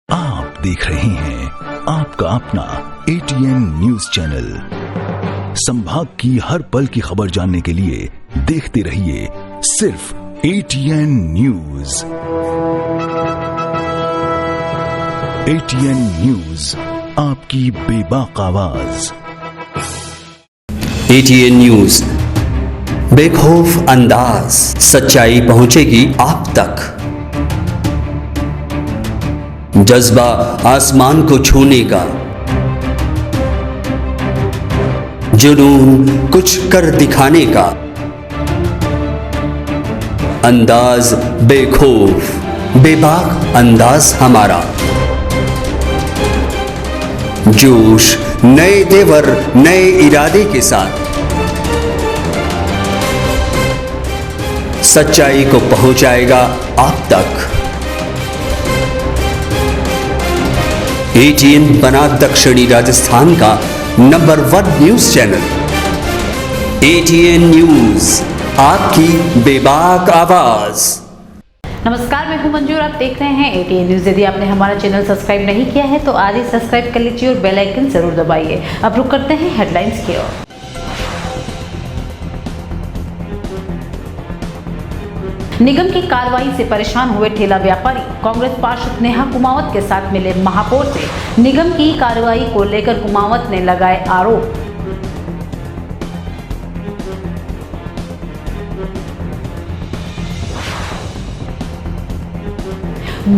आप देख रहे हैं आपका अपना एटीएन न्यूज चैनल। संभाग की हर पल की खबर जानने के लिए देखते रहिए सिर्फ एटीएन न्यूज। एटीएन न्यूज, आपकी बेबाक आवाज। एटीएन न्यूज, बेखौफ अंदाज, सच्चाई पहुंचेगी आप तक। जज्बा आसमान को छूने का, जुनून कुछ कर दिखाने का, अंदाज बेखौफ बेबाक अंदाज हमारा। जोश नए तेवर नए इरादे के साथ, सच्चाई को पहुंचाएगा आप तक। एटीएन बना दक्षिणी राजस्थान का number 1 news channel. ATN news, आपकी बेबाक आवाज। नमस्कार, मैं हूं मंजू और आप देख रहे हैं एटीएन न्यूज। यदि आपने हमारा चैनल सब्सक्राइब नहीं किया है तो आज ही सब्सक्राइब कर लीजिए और बेल आइकन जरूर दबाइए। अब रुक करते हैं हेडलाइंस की ओर। निगम की कार्रवाई से परेशान हुए ठेला व्यापारी, कांग्रेस पार्षद नेहा कुमावत के साथ मिले महापौर से निगम की कार्रवाई को लेकर कुमावत ने लगाए आरोप।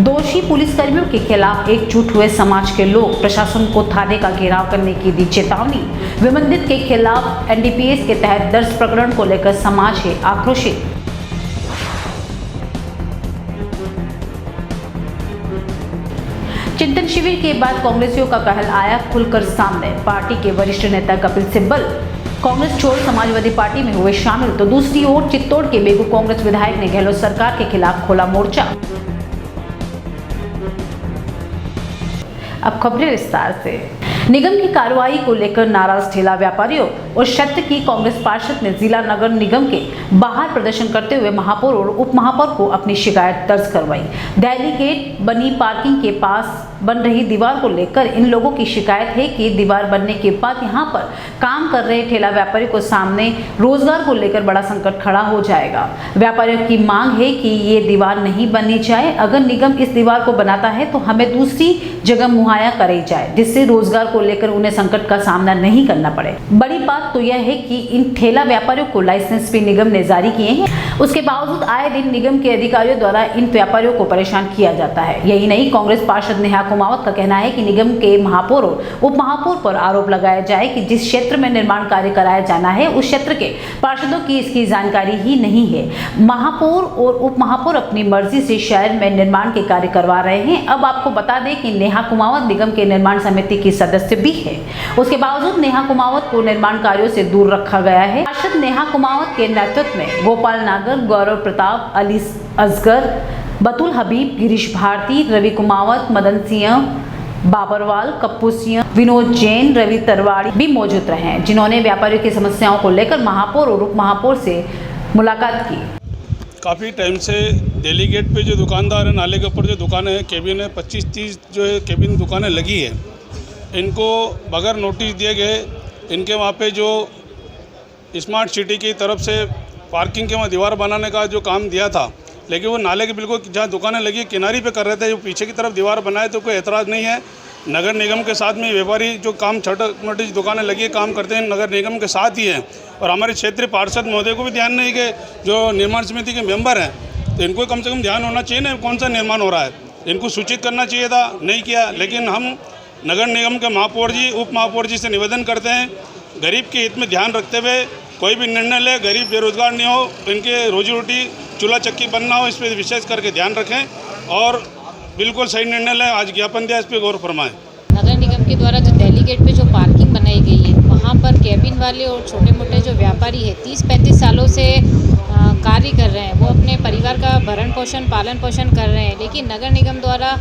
दोषी पुलिसकर्मियों के खिलाफ एकजुट हुए समाज के लोग, प्रशासन को थाने का घेराव करने की दी चेतावनी। विमंदित के खिलाफ एनडीपीएस के तहत दर्ज प्रकरण को लेकर समाज है आक्रोशित। चिंतन शिविर के बाद कांग्रेसियों का कहल आया खुलकर सामने। पार्टी के वरिष्ठ नेता कपिल सिब्बल कांग्रेस छोड़ समाजवादी पार्टी में हुए शामिल, तो दूसरी ओर चित्तौड़ के बेगू कांग्रेस विधायक ने गहलोत सरकार के खिलाफ खोला मोर्चा। अब खबरें विस्तार से। निगम की कार्रवाई को लेकर नाराज ठेला व्यापारियों और क्षेत्र की कांग्रेस पार्षद ने जिला नगर निगम के बाहर प्रदर्शन करते हुए महापौर और उप महापौर को अपनी शिकायत दर्ज करवाई। दिल्ली गेट बनी पार्किंग के पास बन रही दीवार को लेकर इन लोगों की शिकायत है कि दीवार बनने के बाद यहां पर काम कर रहे ठेला व्यापारी को सामने रोजगार को लेकर बड़ा संकट खड़ा हो जाएगा। व्यापारियों की मांग है कि ये दीवार नहीं बननी जाए। अगर निगम इस दीवार को बनाता है तो हमें दूसरी जगह मुहैया कराई जाए, जिससे रोजगार को लेकर उन्हें संकट का सामना नहीं करना पड़े। बड़ी बात तो यह है कि इन ठेला व्यापारियों को लाइसेंस भी निगम ने जारी किए हैं। उसके बावजूद आए दिन निगम के अधिकारियों द्वारा इन व्यापारियों को परेशान किया जाता है। यही नहीं, कांग्रेस पार्षद नेहा कुमावत का कहना है कि निगम के महापौर और उप महापौर पर आरोप लगाया जाए कि जिस क्षेत्र में निर्माण कार्य कराया जाना है उस क्षेत्र के पार्षदों की इसकी जानकारी ही नहीं है। महापौर और उप महापौर अपनी मर्जी से शहर में निर्माण के कार्य करवा रहे हैं। अब आपको बता दें कि नेहा कुमावत निगम के निर्माण समिति की सदस्य भी है। उसके बावजूद नेहा कुमावत को निर्माण कार्यों से दूर रखा गया है। पार्षद नेहा कुमावत के नेतृत्व में गोपाल नागर, गौरव प्रताप, अली असगर, बतुल हबीब, गिरीश भारती, रवि कुमावत, मदन सिंह बाबरवाल, कप्पू सिंह, विनोद जैन, रवि तरवाड़ी भी मौजूद रहे, जिन्होंने व्यापारियों की समस्याओं को लेकर महापौर और उप महापौर से मुलाकात की। काफ़ी टाइम से दिल्ली गेट पे जो दुकानदार है, नाले के ऊपर जो दुकानें हैं, केबिन है, 25-30 जो है केबिन दुकानें लगी है, इनको बगैर नोटिस दिए गए इनके वहाँ पे जो स्मार्ट सिटी की तरफ से पार्किंग के वहाँ दीवार बनाने का जो काम दिया था, लेकिन वो नाले के बिल्कुल जहाँ दुकानें लगी किनारे पे कर रहे थे, जो पीछे की तरफ दीवार बनाए तो कोई एतराज़ नहीं है। नगर निगम के साथ में व्यापारी जो काम छोटे मोटी दुकानें लगी काम करते हैं नगर निगम के साथ ही हैं। और हमारे क्षेत्रीय पार्षद महोदय को भी ध्यान नहीं कि जो निर्माण समिति के मेंबर हैं तो इनको कम से कम ध्यान होना चाहिए ना कौन सा निर्माण हो रहा है, इनको सूचित करना चाहिए था, नहीं किया। लेकिन हम नगर निगम के महापौर जी, उप महापौर जी से निवेदन करते हैं, गरीब के हित में ध्यान रखते हुए कोई भी निर्णय ले, गरीब बेरोजगार नहीं हो, इनके रोजी रोटी चूल्हा चक्की बनना हो, इस पर विशेष करके ध्यान रखें और बिल्कुल सही निर्णय लें। आज ज्ञापन दिया, इस पर गौर फरमाएं। नगर निगम के द्वारा जो दिल्ली गेट पे जो पार्किंग बनाई गई है, वहाँ पर कैबिन वाले और छोटे मोटे जो व्यापारी है 30-35 सालों से कार्य कर रहे हैं, वो अपने परिवार का भरण पोषण पालन पोषण कर रहे हैं। लेकिन नगर निगम द्वारा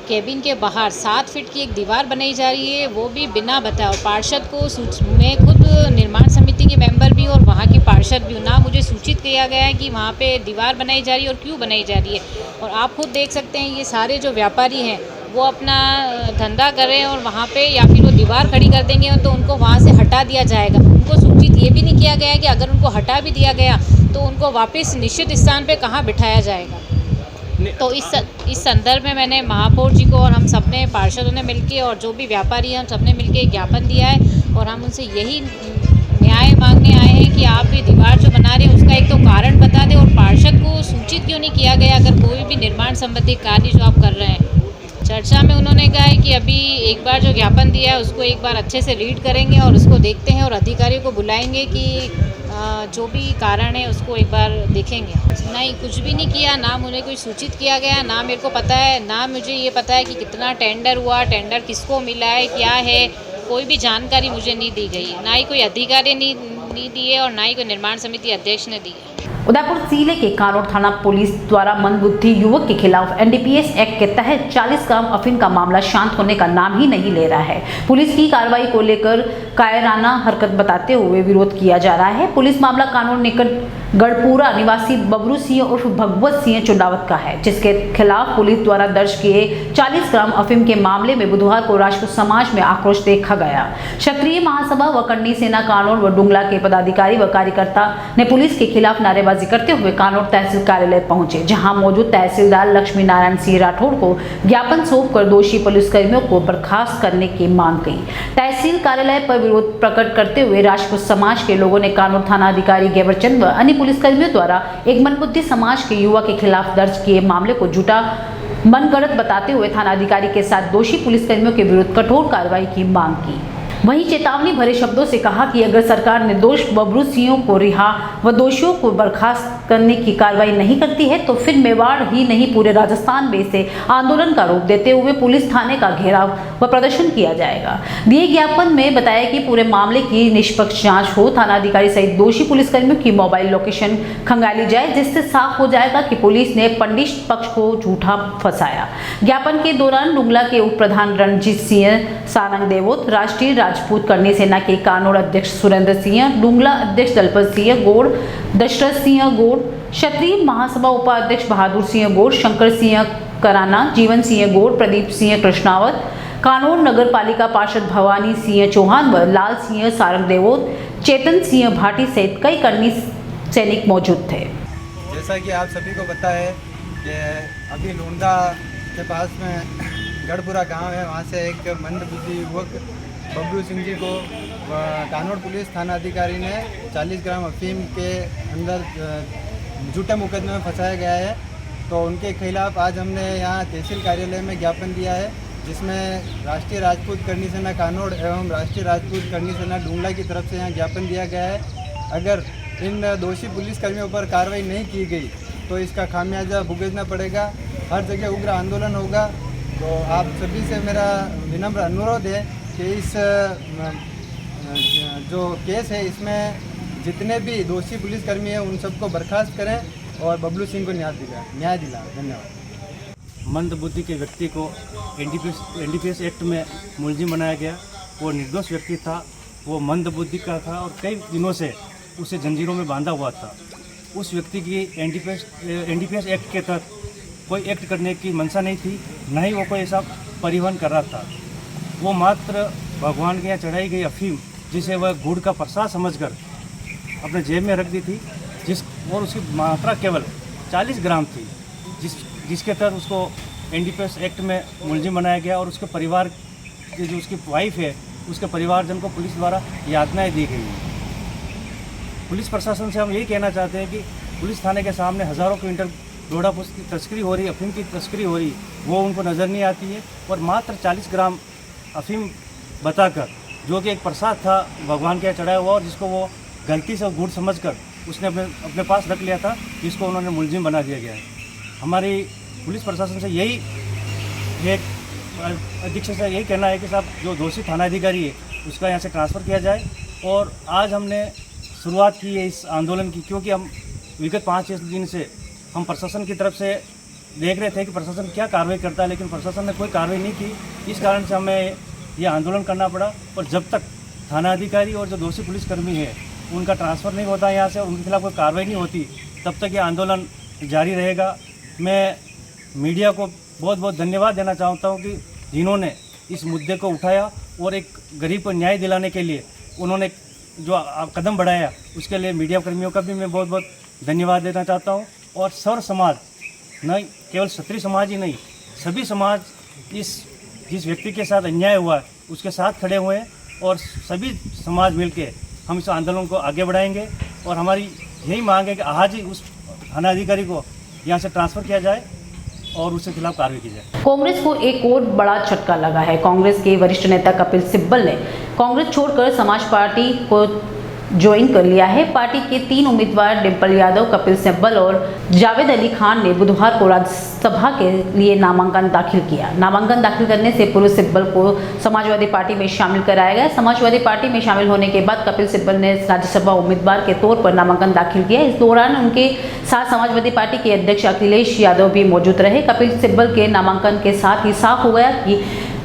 केबिन के बाहर 7 फीट की एक दीवार बनाई जा रही है, वो भी बिना बताए। और पार्षद को मैं खुद निर्माण समिति के मेंबर भी और वहाँ की पार्षद भी हूँ ना, मुझे सूचित किया गया है कि वहाँ पे दीवार बनाई जा रही है और क्यों बनाई जा रही है। और आप खुद देख सकते हैं ये सारे जो व्यापारी हैं वो अपना धंधा करें और वहाँ पे या फिर वो दीवार खड़ी कर देंगे तो उनको वहाँ से हटा दिया जाएगा। उनको सूचित ये भी नहीं किया गया है कि अगर उनको हटा भी दिया गया तो उनको वापस निश्चित स्थान पे कहाँ बिठाया जाएगा। तो इस संदर्भ में मैंने महापौर जी को और हम सब ने पार्षदों ने मिलके और जो भी व्यापारी हैं हम सब ने मिलके एक ज्ञापन दिया है और हम उनसे यही न्याय मांगने आए हैं कि आप ये दीवार जो बना रहे हैं उसका एक तो कारण बता दें और पार्षद को सूचित क्यों नहीं किया गया अगर कोई भी निर्माण संबंधी कार्य जो आप कर रहे हैं। चर्चा में उन्होंने कहा है कि अभी एक बार जो ज्ञापन दिया है उसको एक बार अच्छे से रीड करेंगे और उसको देखते हैं और अधिकारियों को बुलाएंगे कि जो भी कारण है उसको एक बार देखेंगे। नहीं, कुछ भी नहीं किया, ना मुझे कोई सूचित किया गया, ना मेरे को पता है, ना मुझे ये पता है कि कितना टेंडर हुआ, टेंडर किसको मिला है, क्या है, कोई भी जानकारी मुझे नहीं दी गई है। ना ही कोई अधिकारी नहीं दिए और ना ही कोई निर्माण समिति अध्यक्ष ने दी है। उदयपुर जिले के कानोर थाना पुलिस द्वारा मंदबुद्धि युवक के खिलाफ एनडीपीएस एक्ट के तहत 40 ग्राम अफीम का मामला शांत होने का नाम ही नहीं ले रहा है। पुलिस की कार्रवाई को लेकर कायराना हरकत बताते हुए विरोध किया जा रहा है। पुलिस मामला कानोर निकट गढ़पुरा निवासी बबरू सिंह उर्फ भगवत सिंह चुंडावत का है, जिसके खिलाफ पुलिस द्वारा दर्ज किए 40 ग्राम अफीम के मामले में बुधवार को राजपूत समाज में आक्रोश देखा गया। क्षत्रिय महासभा व कन्नी सेना कानोर व डुंगला के पदाधिकारी व कार्यकर्ता ने पुलिस के खिलाफ नारेबाजी करते हुए कानोर तहसील कार्यालय पहुंचे, जहां मौजूद तहसीलदार लक्ष्मी नारायण सिंह राठौड़ को ज्ञापन सौंपकर दोषी पुलिसकर्मियों को बर्खास्त करने की मांग की। तहसील कार्यालय पर विरोध प्रकट करते हुए राजपूत समाज के लोगों ने कानोर थाना अधिकारी गेवरचंद व अन्य पुलिसकर्मियों द्वारा एक मंदबुद्धि समाज के युवा के खिलाफ दर्ज किए मामले को झूठा मनगढ़ंत बताते हुए थाना अधिकारी के साथ दोषी पुलिसकर्मियों के विरुद्ध कठोर कार्रवाई की मांग की। वहीं चेतावनी भरे शब्दों से कहा कि अगर सरकार निर्दोष बबरू सिंह को रिहा व दोषियों को बर्खास्त करने की कार्रवाई नहीं करती है तो फिर मेवाड़ ही नहीं पूरे राजस्थान में से आंदोलन का रूप देते हुए पुलिस थाने का घेराव व प्रदर्शन किया जाएगा। दिए ज्ञापन में बताया कि पूरे मामले की निष्पक्ष जांच हो, थाना अधिकारी सहित दोषी पुलिसकर्मियों की मोबाइल लोकेशन खंगाली जाए, जिससे साफ हो जाएगा कि पुलिस ने पंडित पक्ष को झूठा फंसाया। ज्ञापन के दौरान डुंगला के उप प्रधान रणजीत सिंह सारंग देवोत, राष्ट्रीय राजपूत करनी सेना के कानोर अध्यक्ष सुरेंद्र सिंह, डुंगला अध्यक्ष दलपत सिंह गौड़, दशरथ सिंह गौड़, क्षत्रिय महासभा उपाध्यक्ष बहादुर सिंह गौड़, शंकर सिंह कराना, जीवन सिंह गौड़, प्रदीप सिंह कृष्णावत, कानोर नगर पालिका पार्षद भवानी सिंह चौहान व लाल सिंह सारंग देवोत, चेतन सिंह भाटी सहित कई करनी सैनिक मौजूद थे। जैसा कि आप सभी को पता है कि अभी लोंडा के पास में गढ़पुरा गांव है, वहाँ से एक मंदबुद्धि युवक बबरू सिंह जी को कानोर पुलिस थाना अधिकारी ने 40 ग्राम अफीम के अंदर झूठे मुकदमे में फंसाया गया है। तो उनके खिलाफ आज हमने यहाँ तहसील कार्यालय में ज्ञापन दिया है, जिसमें राष्ट्रीय राजपूत करनी सेना कानोर एवं राष्ट्रीय राजपूत करनी सेना डुंगला की तरफ से यहाँ ज्ञापन दिया गया है। अगर इन दोषी पुलिसकर्मियों पर कार्रवाई नहीं की गई तो इसका खामियाजा भुगतना पड़ेगा, हर जगह उग्र आंदोलन होगा। तो आप सभी से मेरा विनम्र अनुरोध है कि इस जो केस है इसमें जितने भी दोषी पुलिसकर्मी हैं उन सबको बर्खास्त करें और बबलू सिंह को न्याय दिला। धन्यवाद। मंदबुद्धि के व्यक्ति को एनडीपीएस एक्ट में मुलजिम बनाया गया। वो निर्दोष व्यक्ति था, वो मंदबुद्धि का था और कई दिनों से उसे जंजीरों में बांधा हुआ था। उस व्यक्ति की एनडीपीएस एक्ट के तहत कोई एक्ट करने की मंशा नहीं थी, न ही वो कोई ऐसा परिवहन कर रहा था। वो मात्र भगवान के यहाँ चढ़ाई गई अफीम, जिसे वह गुड़ का प्रसाद समझकर अपने जेब में रख दी थी, और उसकी मात्रा केवल 40 ग्राम थी, जिसके तहत उसको एनडीपीएस एक्ट में मुलजिम बनाया गया। और उसके परिवार की जो उसकी वाइफ है, उसके परिवारजन को पुलिस द्वारा यातनाएं दी गई हैं। पुलिस प्रशासन से हम यही कहना चाहते हैं कि पुलिस थाने के सामने हज़ारों क्विंटल डोडा पुष्प की तस्करी हो रही, अफीम की तस्करी हो रही, वो उनको नज़र नहीं आती है। और मात्र 40 ग्राम अफीम बताकर, जो कि एक प्रसाद था भगवान के यहाँ चढ़ाया हुआ और जिसको वो गलती से गुड़ समझकर उसने अपने पास रख लिया था, जिसको उन्होंने मुलजिम बना दिया गया है। हमारी पुलिस प्रशासन से यही एक अधीक्षक से यही कहना है कि साहब जो दोषी थाना अधिकारी है उसका यहाँ से ट्रांसफ़र किया जाए। और आज हमने शुरुआत की है इस आंदोलन की, क्योंकि हम विगत 5-6 दिन से हम प्रशासन की तरफ से देख रहे थे कि प्रशासन क्या कार्रवाई करता है, लेकिन प्रशासन ने कोई कार्रवाई नहीं की। इस कारण से हमें ये आंदोलन करना पड़ा। और जब तक थाना अधिकारी और जो दोषी पुलिसकर्मी है उनका ट्रांसफ़र नहीं होता यहाँ से, उनके खिलाफ कोई कार्रवाई नहीं होती, तब तक ये आंदोलन जारी रहेगा। मैं मीडिया को बहुत बहुत धन्यवाद देना चाहता हूँ कि जिन्होंने इस मुद्दे को उठाया और एक गरीब को न्याय दिलाने के लिए उन्होंने जो कदम बढ़ाया, उसके लिए मीडिया कर्मियों का भी मैं बहुत बहुत धन्यवाद देना चाहता हूँ। और सर्व समाज, न केवल क्षत्रिय समाज ही नहीं, सभी समाज जिस व्यक्ति के साथ अन्याय हुआ है उसके साथ खड़े हुए हैं और सभी समाज मिलके हम इस आंदोलन को आगे बढ़ाएंगे। और हमारी यही मांग है कि आज ही उस थानाधिकारी को यहाँ से ट्रांसफ़र किया जाए और उसके खिलाफ कार्रवाई की जाए। कांग्रेस को एक और बड़ा झटका लगा है। कांग्रेस के वरिष्ठ नेता कपिल सिब्बल ने कांग्रेस छोड़कर समाज पार्टी को ज्वाइन कर लिया है। पार्टी के 3 उम्मीदवार डिम्पल यादव, कपिल सिब्बल और जावेद अली खान ने बुधवार को राज्यसभा के लिए नामांकन दाखिल किया। नामांकन दाखिल करने से पूर्व सिब्बल को समाजवादी पार्टी में शामिल कराया गया। समाजवादी पार्टी में शामिल होने के बाद कपिल सिब्बल ने राज्यसभा उम्मीदवार के तौर पर नामांकन दाखिल किया। इस दौरान उनके साथ समाजवादी पार्टी के अध्यक्ष अखिलेश यादव भी मौजूद रहे। कपिल सिब्बल के नामांकन के साथ ही साफ हो गया कि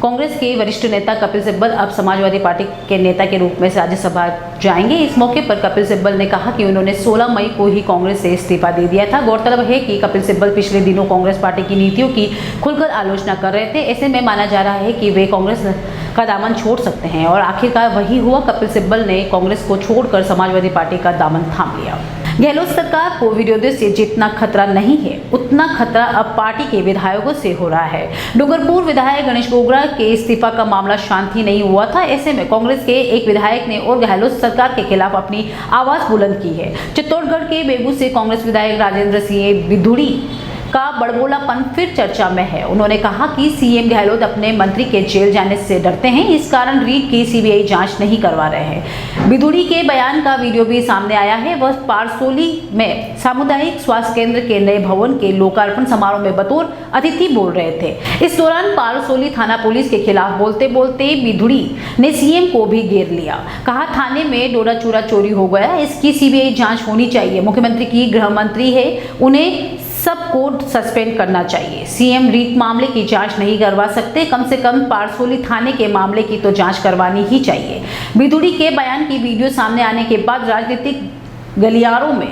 कांग्रेस के वरिष्ठ नेता कपिल सिब्बल अब समाजवादी पार्टी के नेता के रूप में राज्यसभा जाएंगे। इस मौके पर कपिल सिब्बल ने कहा कि उन्होंने 16 मई को ही कांग्रेस से इस्तीफा दे दिया था। गौरतलब है कि कपिल सिब्बल पिछले दिनों कांग्रेस पार्टी की नीतियों की खुलकर आलोचना कर रहे थे। ऐसे में माना जा रहा है कि वे कांग्रेस का दामन छोड़ सकते हैं और आखिरकार वही हुआ। कपिल सिब्बल ने कांग्रेस को छोड़कर समाजवादी पार्टी का दामन थाम लिया। गहलोत सरकार को विरोधियों से जितना खतरा नहीं है, उतना खतरा अब पार्टी के विधायकों से हो रहा है। डूंगरपुर विधायक गणेश गोगरा के इस्तीफा का मामला शांति नहीं हुआ था। ऐसे में कांग्रेस के एक विधायक ने और गहलोत सरकार के खिलाफ अपनी आवाज बुलंद की है। चित्तौड़गढ़ के बेगू से कांग्रेस विधायक राजेंद्र सिंह बिधुड़ी का बड़बोलापन फिर चर्चा में है। उन्होंने कहा कि सीएम गहलोत अपने मंत्री के जेल जाने से डरते हैं, इस कारण रीट की सीबीआई जांच नहीं करवा रहे हैं। बिधुड़ी के बयान का वीडियो भी सामने आया है। वह पारसोली में सामुदायिक स्वास्थ्य केंद्र के नए भवन के लोकार्पण समारोह में बतौर अतिथि बोल रहे थे। इस दौरान पारसोली थाना पुलिस के खिलाफ बोलते बोलते बिधुड़ी ने सीएम को भी घेर लिया। कहा थाने में डोरा चूरा चोरी हो गया, इसकी सीबीआई जांच होनी चाहिए। मुख्यमंत्री की गृह मंत्री है, उन्हें सबको सस्पेंड करना चाहिए। सीएम रीट मामले की जांच नहीं करवा सकते, कम से कम पारसोली थाने के मामले की तो जांच करवानी ही चाहिए। बिधुड़ी के बयान की वीडियो सामने आने के बाद राजनीतिक गलियारों में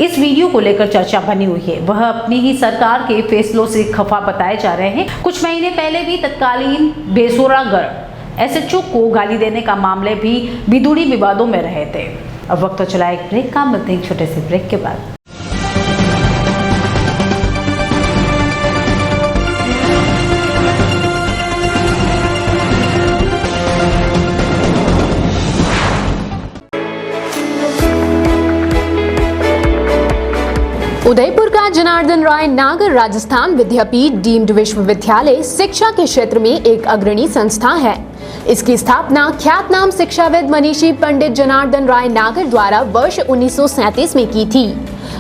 इस वीडियो को लेकर चर्चा बनी हुई है। वह अपनी ही सरकार के फैसलों से खफा बताए जा रहे हैं। कुछ महीने पहले भी तत्कालीन बेसोरागढ़ एसएचओ को गाली देने का मामले भी बिधुड़ी विवादों में रहे थे। अब वक्त तो चला एक ब्रेक का, मिलते हैं छोटे से ब्रेक के बाद। उदयपुर का जनार्दन राय नागर राजस्थान विद्यापीठ डीम्ड विश्वविद्यालय शिक्षा के क्षेत्र में एक अग्रणी संस्था है। इसकी स्थापना ख्यातनाम शिक्षाविद मनीषी पंडित जनार्दन राय नागर द्वारा वर्ष 1937 में की थी।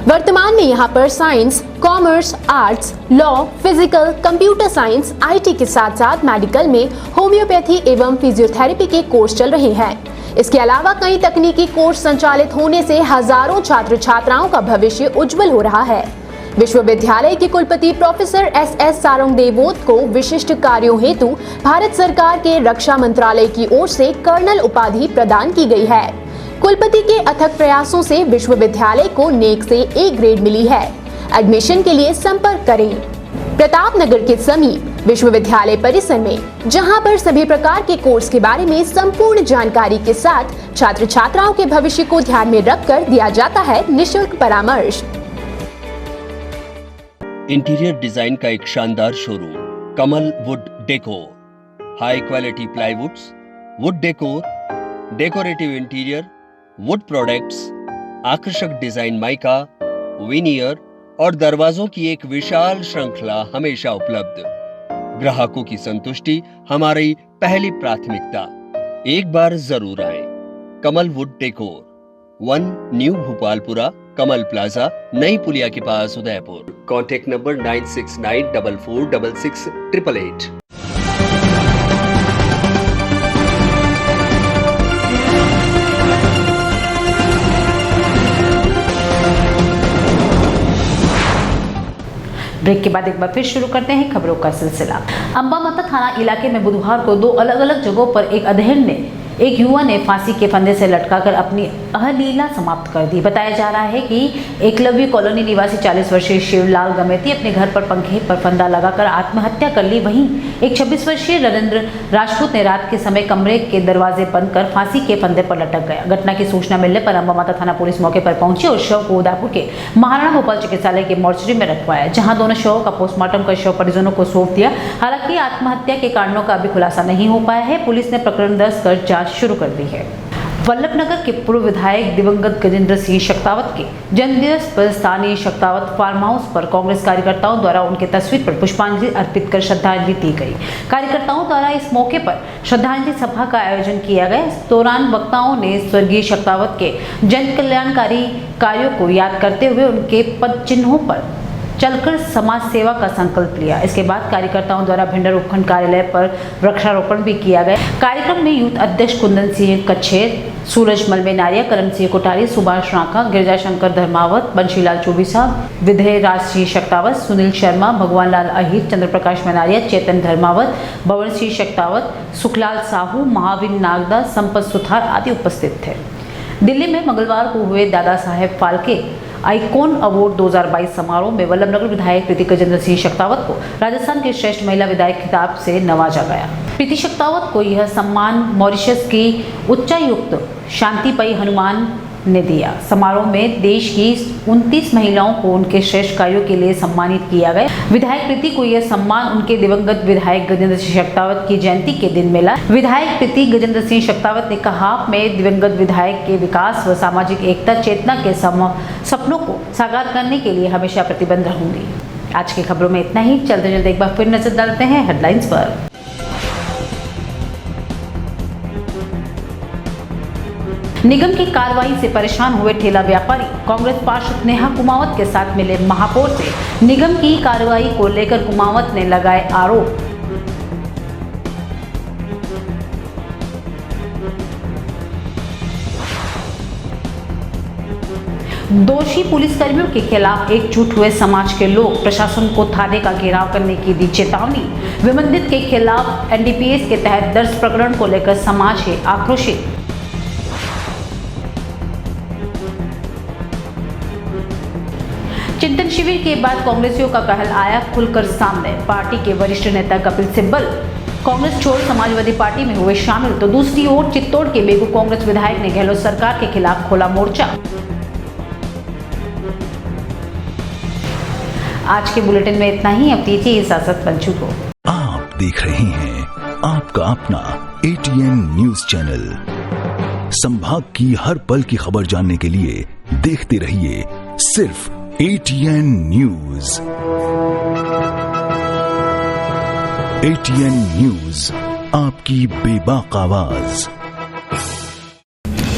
वर्तमान में यहाँ पर science, commerce, arts, law, physical, computer science, IT के साथ साथ मेडिकल में होम्योपैथी एवं फिजियोथेरेपी के कोर्स चल रहे हैं। इसके अलावा कई तकनीकी कोर्स संचालित होने से हजारों छात्र छात्राओं का भविष्य उज्जवल हो रहा है। विश्वविद्यालय के कुलपति प्रोफेसर एस सारंग देवोत को विशिष्ट कार्यों हेतु भारत सरकार के रक्षा मंत्रालय की ओर से कर्नल उपाधि प्रदान की गई है। कुलपति के अथक प्रयासों से विश्वविद्यालय को नेक से ए ग्रेड मिली है। एडमिशन के लिए संपर्क करें प्रतापनगर के समीप विश्वविद्यालय परिसर में, जहां पर सभी प्रकार के कोर्स के बारे में संपूर्ण जानकारी के साथ छात्र छात्राओं के भविष्य को ध्यान में रखकर दिया जाता है निःशुल्क परामर्श। इंटीरियर डिजाइन का एक शानदार showroom Kamal wood decor, high quality प्लाईवुड्स, would decor, decorative interior, would products, आकर्षक डिजाइन माइका, विनियर और दरवाजों की एक विशाल श्रृंखला हमेशा उपलब्ध। ग्राहकों की संतुष्टि हमारी पहली प्राथमिकता। एक बार जरूर आएं। Kamal wood decor, 1 new Bhopalpura, Kamal plaza, नई पुलिया के पास, उदयपुर। Contact number 9694466888। ब्रेक के बाद एक बार फिर शुरू करते हैं खबरों का सिलसिला। अंबामता थाना इलाके में बुधवार को 2 अलग अलग जगहों पर एक अधेड़ ने एक युवा ने फांसी के फंदे से लटकाकर अपनी अहलीला समाप्त कर दी। बताया जा रहा है कि एकलव्य कॉलोनी निवासी 40 वर्षीय शिवलाल गमेती अपने घर पर पंखे पर फंदा लगाकर आत्महत्या कर ली। वहीं एक 26 वर्षीय नरेंद्र राजपूत ने रात के समय कमरे के दरवाजे बंद कर फांसी के फंदे पर लटक गया। घटना की सूचना मिलने पर अंबा माता थाना पुलिस मौके पर पहुंची और शव को उदयपुर के महाराणा भोपाल चिकित्सालय के मोर्चरी में रखवाया, जहां दोनों शवों का पोस्टमार्टम कर शव परिजनों को सौंप दिया। हालांकि आत्महत्या के कारणों का अभी खुलासा नहीं हो पाया है। पुलिस ने प्रकरण दर्ज कर जांच शुरू कर दी है। वल्लभनगर के पूर्व विधायक दिवंगत गजेंद्र सिंह शेखावत के जन्मदिवस पर स्थानीय शेखावत फार्म हाउस पर कांग्रेस कार्यकर्ताओं द्वारा उनके तस्वीर पर पुष्पांजलि अर्पित कर श्रद्धांजलि दी गई। कार्यकर्ताओं द्वारा इस मौके पर श्रद्धांजलि सभा का आयोजन किया गया। इस दौरान वक्ताओं ने स्वर्गीय शेखावत के जन कल्याणकारी कार्यों को याद करते हुए उनके पद चिन्हों पर चलकर समाज सेवा का संकल्प लिया। इसके बाद कार्यकर्ताओं द्वारा भिंडर उपखंड कार्यालय पर वृक्षारोपण भी किया गया। कार्यक्रम में यूथ अध्यक्ष कुंदन सिंह कच्छेर, सूरज मलमे नारिया, करम सिंह कोठारी, सुभाष रांका, गिरजा शंकर धर्मावत, बंशीलाल चौबीसा, विधेय राज सिंह शेखावत, सुनील शर्मा, भगवान लाल अहिर, चंद्र प्रकाश मनारिया, चेतन धर्मावत, बवन सिंह शेखावत, सुखलाल साहू, महावीर नागदा, संपत सुथार आदि उपस्थित थे। दिल्ली में मंगलवार को हुए दादा साहेब फाल्के आइकॉन अवार्ड 2022 समारोह में वल्लभनगर विधायक प्रीति गजेंद्र सिंह शेखावत को राजस्थान की श्रेष्ठ महिला विधायक खिताब से नवाजा गया। प्रीति शेखावत को यह सम्मान मॉरिशस की उच्चायुक्त शांतिपई हनुमान ने दिया। समारोह में देश की 29 महिलाओं को उनके श्रेष्ठ कार्यों के लिए सम्मानित किया गया। विधायक प्रीति को यह सम्मान उनके दिवंगत विधायक गजेंद्र सिंह शेखावत की जयंती के दिन मिला। विधायक प्रीति गजेंद्र सिंह शेखावत ने कहा, मैं दिवंगत विधायक के विकास व सामाजिक एकता चेतना के सपनों को साकार करने के लिए हमेशा प्रतिबद्ध रहूंगी। आज की खबरों में इतना ही। चलते चलते एक बार फिर नजर डालते हैं हेडलाइंस पर। निगम की कार्रवाई से परेशान हुए ठेला व्यापारी। कांग्रेस पार्षद नेहा कुमावत के साथ मिले महापौर से निगम की कार्रवाई को लेकर कुमावत ने लगाए आरोप। दोषी पुलिसकर्मियों के खिलाफ एकजुट हुए समाज के लोग प्रशासन को थाने का घेराव करने की दी चेतावनी। विमंदित के खिलाफ एनडीपीएस के तहत दर्ज प्रकरण को लेकर समाज है आक्रोशित। चिंतन शिविर के बाद कांग्रेसियों का कहल आया खुलकर सामने। पार्टी के वरिष्ठ नेता कपिल सिब्बल कांग्रेस छोड़ समाजवादी पार्टी में हुए शामिल, तो दूसरी ओर चित्तौड़ के बेगू कांग्रेस विधायक ने गहलोत सरकार के खिलाफ खोला मोर्चा। आज के बुलेटिन में इतना ही। अब दीजिए इजाजत पंचू को। आप देख रहे हैं आपका अपना ATN न्यूज चैनल। संभाग की हर पल की खबर जानने के लिए देखते रहिए सिर्फ ATN न्यूज। ATN न्यूज, आपकी बेबाक आवाज।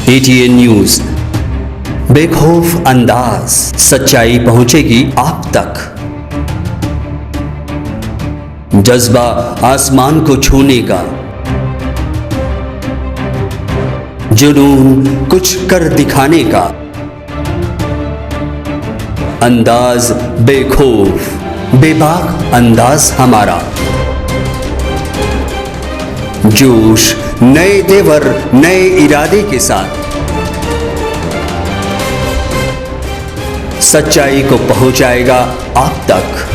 ATN न्यूज, बेखौफ अंदाज, सच्चाई पहुंचेगी आप तक। जज्बा आसमान को छूने का, जुनून कुछ कर दिखाने का, अंदाज बेखौफ बेबाक अंदाज हमारा। जोश नए तेवर नए इरादे के साथ सच्चाई को पहुंचाएगा आप तक।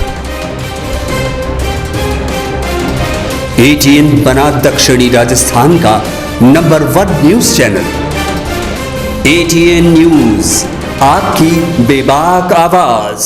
ATN बना दक्षिणी राजस्थान का number 1 news channel. ATN news, आपकी बेबाक आवाज।